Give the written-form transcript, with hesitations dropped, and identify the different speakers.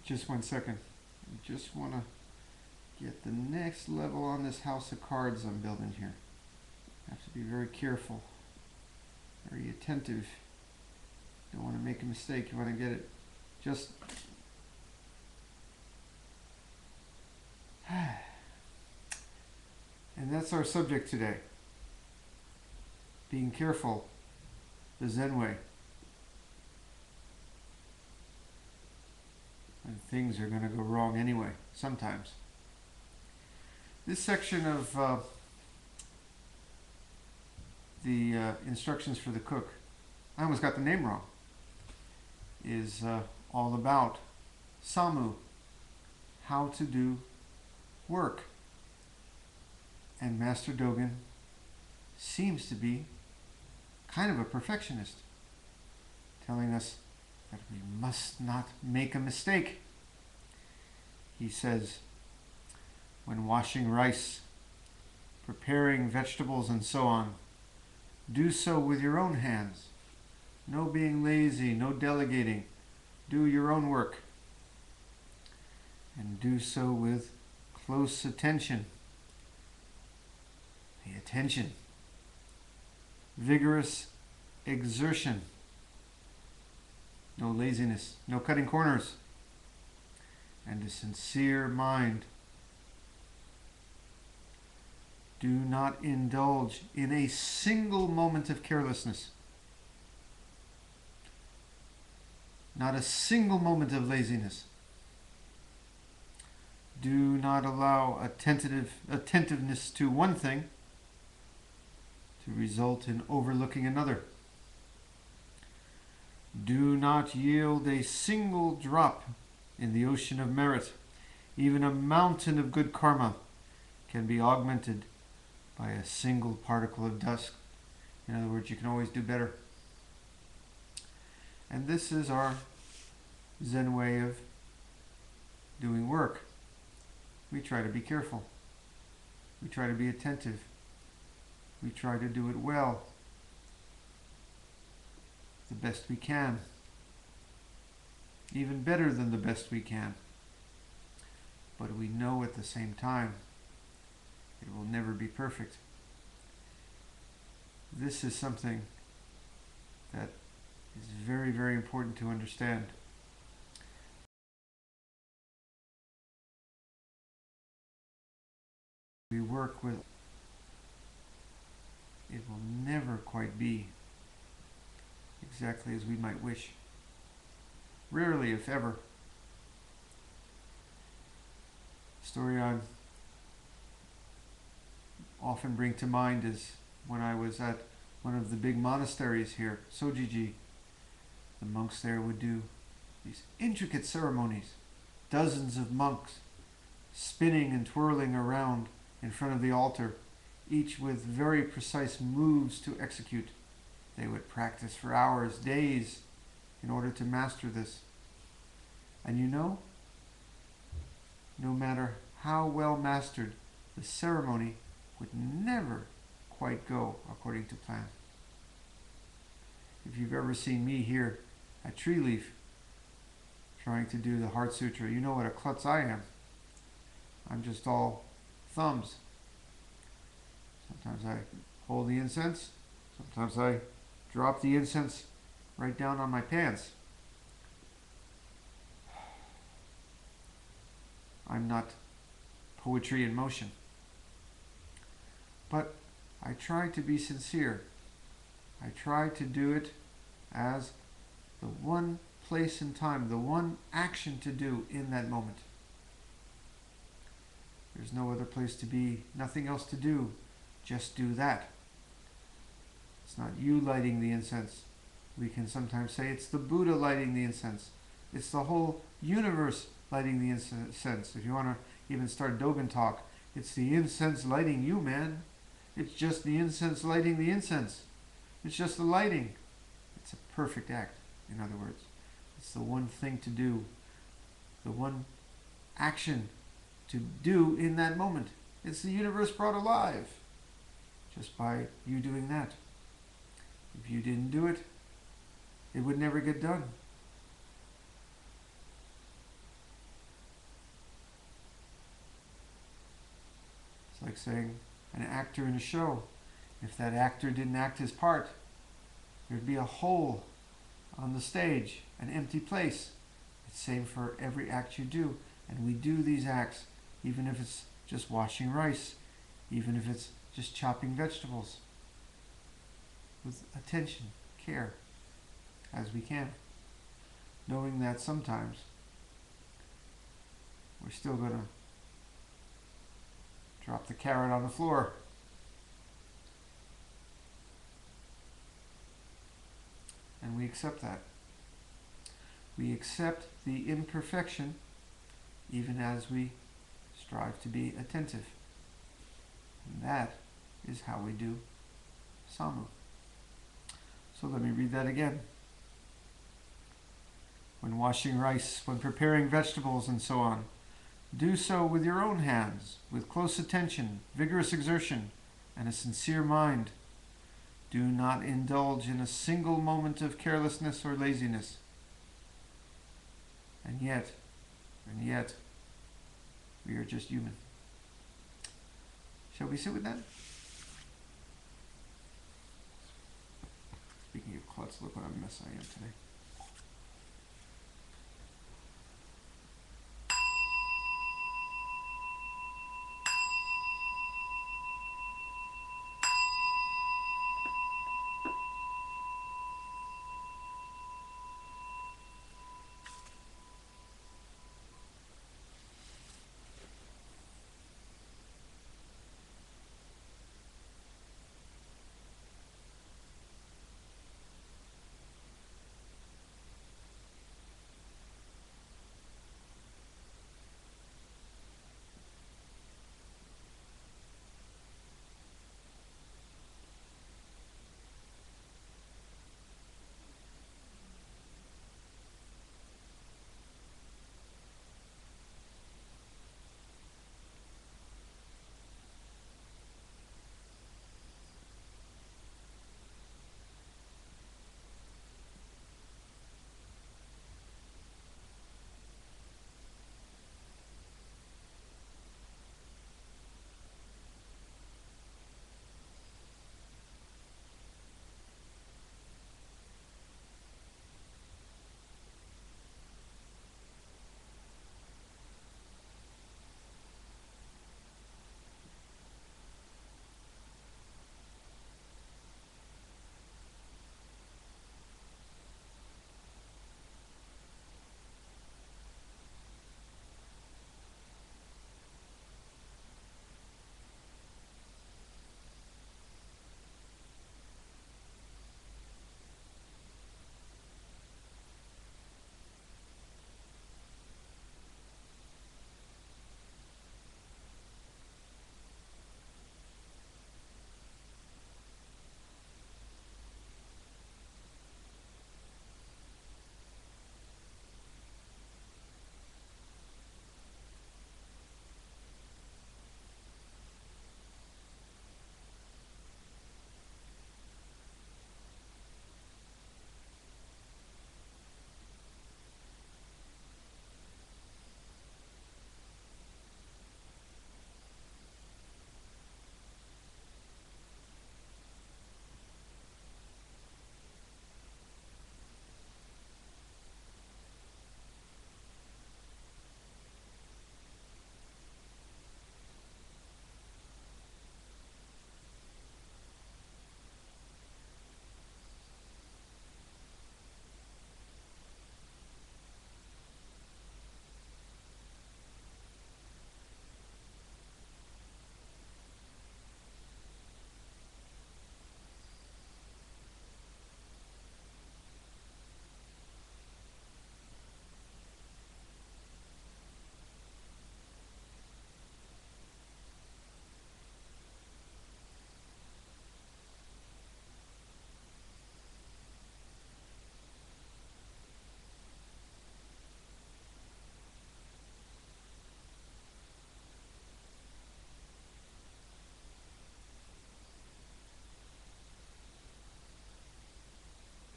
Speaker 1: Just 1 second. I just want to get the next level on this house of cards I'm building here. I have to be very careful, very attentive. Don't want to make a mistake. You want to get it just... And that's our subject today. Being careful, the Zen way. And things are going to go wrong anyway, sometimes. This section of the instructions for the cook, I almost got the name wrong, is all about Samu, how to do work. And Master Dogen seems to be kind of a perfectionist, telling us that we must not make a mistake. He says, when washing rice, preparing vegetables and so on, do so with your own hands. No being lazy, no delegating. Do your own work. And do so with close attention. Pay attention. Vigorous exertion. No laziness, no cutting corners. And a sincere mind. Do not indulge in a single moment of carelessness. Not a single moment of laziness. Do not allow attentiveness to one thing to result in overlooking another. Do not yield a single drop in the ocean of merit. Even a mountain of good karma can be augmented by a single particle of dust. In other words, you can always do better. And this is our Zen way of doing work. We try to be careful. We try to be attentive. We try to do it well, the best we can, even better than the best we can. But we know at the same time it will never be perfect. This is something that is very, very important to understand. We work with, it will never quite be exactly as we might wish. Rarely, if ever. Story I often bring to mind is when I was at one of the big monasteries here, Sojiji. The monks there would do these intricate ceremonies, dozens of monks spinning and twirling around in front of the altar, each with very precise moves to execute. They would practice for hours, days, in order to master this. And you know, no matter how well mastered, the ceremony would never quite go according to plan. If you've ever seen me here at Tree Leaf trying to do the Heart Sutra, you know what a klutz I am. I'm just all thumbs. Sometimes I hold the incense, sometimes I drop the incense right down on my pants. I'm not poetry in motion. But I try to be sincere. I try to do it as the one place and time, the one action to do in that moment. There's no other place to be, nothing else to do. Just do that. It's not you lighting the incense. We can sometimes say it's the Buddha lighting the incense. It's the whole universe lighting the incense. If you want to even start Dogen talk, it's the incense lighting you, man. It's just the incense lighting the incense. It's just the lighting. It's a perfect act, in other words. It's the one thing to do, the one action to do in that moment. It's the universe brought alive just by you doing that. If you didn't do it, it would never get done. like saying an actor in a show. If that actor didn't act his part, there'd be a hole on the stage, an empty place. It's the same for every act you do. And we do these acts, even if it's just washing rice, even if it's just chopping vegetables, with attention, care, as we can. Knowing that sometimes we're still going to drop the carrot on the floor. And we accept that. We accept the imperfection even as we strive to be attentive. And that is how we do Samu. So let me read that again. When washing rice, when preparing vegetables, and so on, do so with your own hands, with close attention, vigorous exertion, and a sincere mind. Do not indulge in a single moment of carelessness or laziness. And yet, we are just human. Shall we sit with that? Speaking of klutz, look what a mess I am today.